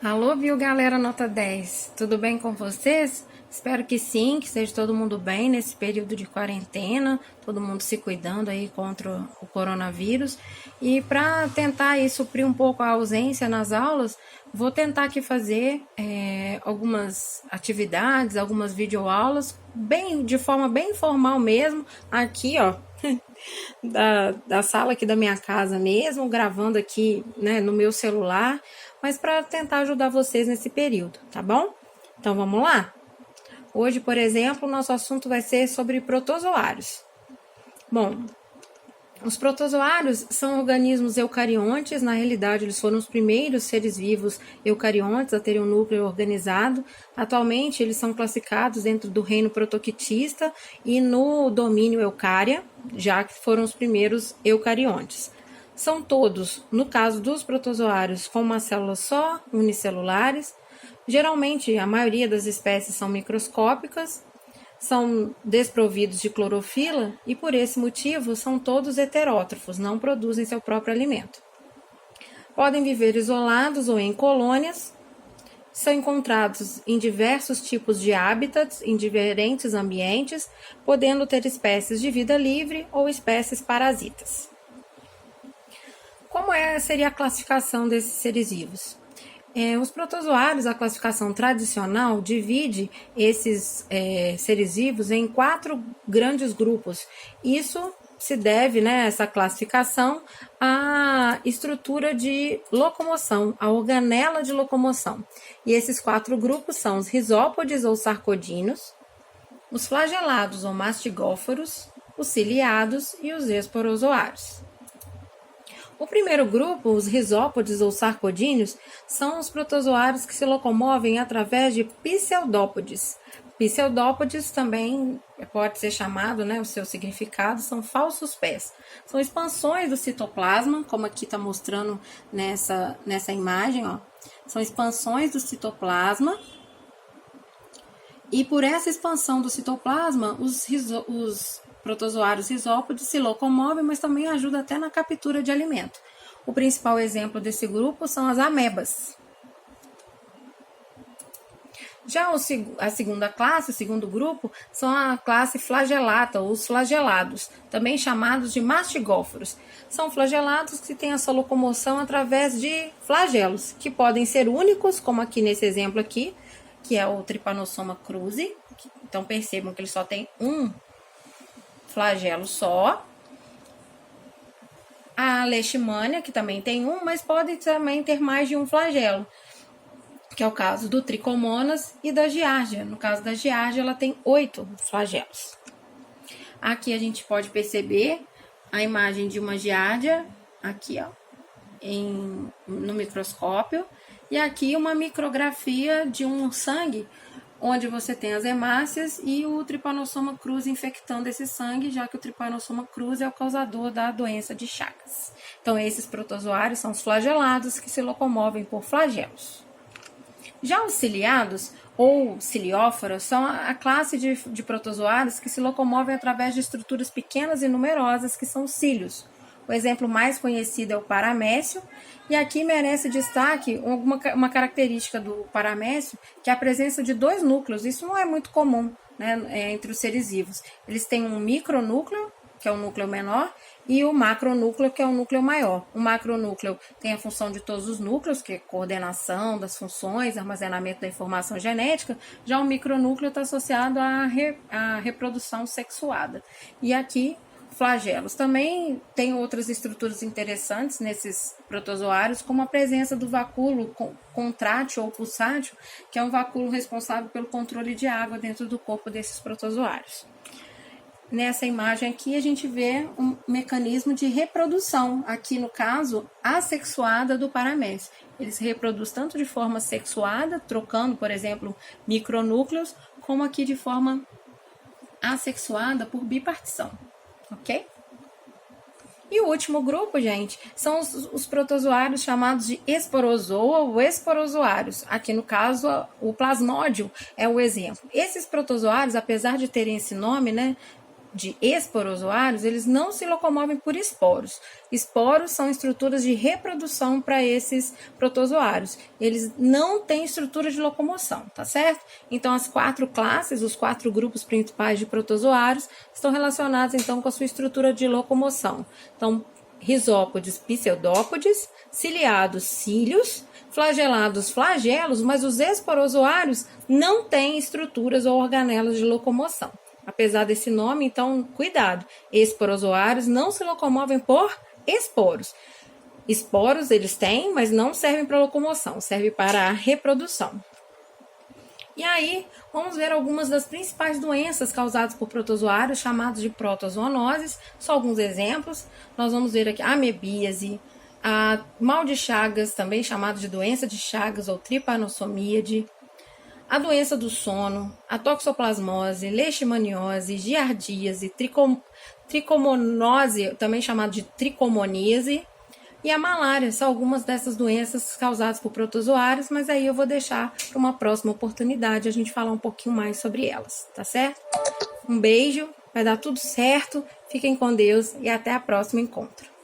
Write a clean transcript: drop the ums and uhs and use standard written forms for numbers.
Alô, viu, galera nota 10? Tudo bem com vocês? Espero que sim, que esteja todo mundo bem nesse período de quarentena, todo mundo se cuidando aí contra o coronavírus. E para tentar aí suprir um pouco a ausência nas aulas, vou tentar aqui fazer algumas atividades, algumas videoaulas, de forma bem informal mesmo, aqui ó, da sala aqui da minha casa mesmo, gravando aqui, né, no meu celular, mas para tentar ajudar vocês nesse período, tá bom? Então vamos lá? Hoje, por exemplo, o nosso assunto vai ser sobre protozoários. Bom, os protozoários são organismos eucariontes, na realidade eles foram os primeiros seres vivos eucariontes a terem um núcleo organizado. Atualmente eles são classificados dentro do reino protoctista e no domínio Eucária, já que foram os primeiros eucariontes. São todos, no caso dos protozoários, com uma célula só, unicelulares. Geralmente a maioria das espécies são microscópicas, são desprovidos de clorofila e, por esse motivo, são todos heterótrofos, não produzem seu próprio alimento. Podem viver isolados ou em colônias, são encontrados em diversos tipos de hábitats, em diferentes ambientes, podendo ter espécies de vida livre ou espécies parasitas. Como seria a classificação desses seres vivos? Os protozoários, a classificação tradicional, divide esses seres vivos em 4 grandes grupos. Isso se deve, essa classificação, à estrutura de locomoção, à organela de locomoção. E esses 4 grupos são os risópodes ou sarcodinos, os flagelados ou mastigóforos, os ciliados e os esporozoários. O primeiro grupo, os risópodes ou sarcodíneos, são os protozoários que se locomovem através de pseudópodes. Pseudópodes também pode ser chamado, o seu significado, são falsos pés. São expansões do citoplasma, como aqui está mostrando nessa imagem, ó. São expansões do citoplasma. E por essa expansão do citoplasma, os protozoários risópodes se locomovem, mas também ajudam até na captura de alimento. O principal exemplo desse grupo são as amebas. Já a segunda classe, o segundo grupo, são a classe flagelata, ou os flagelados, também chamados de mastigóforos. São flagelados que têm a sua locomoção através de flagelos, que podem ser únicos, como aqui nesse exemplo aqui, que é o Trypanosoma cruzi. Então percebam que ele só tem um flagelo só. A leishmania, que também tem um, mas pode também ter mais de um flagelo, que é o caso do Trichomonas e da Giardia. No caso da Giardia, ela tem 8 flagelos. Aqui a gente pode perceber a imagem de uma Giardia, aqui ó, no microscópio, e aqui uma micrografia de um sangue, onde você tem as hemácias e o Trypanosoma cruzi infectando esse sangue, já que o Trypanosoma cruzi é o causador da doença de Chagas. Então, esses protozoários são os flagelados que se locomovem por flagelos. Já os ciliados, ou cilióforos, são a classe de protozoários que se locomovem através de estruturas pequenas e numerosas, que são os cílios. O exemplo mais conhecido é o paramécio, e aqui merece destaque uma característica do paramécio, que é a presença de 2 núcleos. Isso não é muito comum, entre os seres vivos. Eles têm um micronúcleo, que é o núcleo menor, e o macronúcleo, que é o núcleo maior. O macronúcleo tem a função de todos os núcleos, que é coordenação das funções, armazenamento da informação genética. Já o micronúcleo está associado à reprodução sexuada. E aqui, flagelos. Também tem outras estruturas interessantes nesses protozoários, como a presença do vacúolo contrátil ou pulsátil, que é um vacúolo responsável pelo controle de água dentro do corpo desses protozoários. Nessa imagem aqui a gente vê um mecanismo de reprodução, aqui no caso assexuada do paramécio. Ele se reproduz tanto de forma sexuada, trocando, por exemplo, micronúcleos, como aqui de forma assexuada por bipartição. Ok? E o último grupo, gente, são os protozoários chamados de esporozoa ou esporozoários. Aqui no caso, o plasmódio é o exemplo. Esses protozoários, apesar de terem esse nome, de esporozoários, eles não se locomovem por esporos. Esporos são estruturas de reprodução para esses protozoários. Eles não têm estrutura de locomoção, tá certo? Então, as 4 classes, os 4 grupos principais de protozoários, estão relacionados, então, com a sua estrutura de locomoção. Então, risópodes, pseudópodes, ciliados, cílios, flagelados, flagelos, mas os esporozoários não têm estruturas ou organelas de locomoção. Apesar desse nome, então, cuidado. Esporozoários não se locomovem por esporos. Esporos eles têm, mas não servem para locomoção, servem para a reprodução. E aí, vamos ver algumas das principais doenças causadas por protozoários, chamados de protozoonoses. Só alguns exemplos. Nós vamos ver aqui a amebíase, a mal de Chagas, também chamado de doença de Chagas ou tripanossomíade, a doença do sono, a toxoplasmose, leishmaniose, giardíase, tricomonose, também chamado de tricomoníase, e a malária. São algumas dessas doenças causadas por protozoários, mas aí eu vou deixar para uma próxima oportunidade a gente falar um pouquinho mais sobre elas, tá certo? Um beijo, vai dar tudo certo, fiquem com Deus e até a próxima encontro.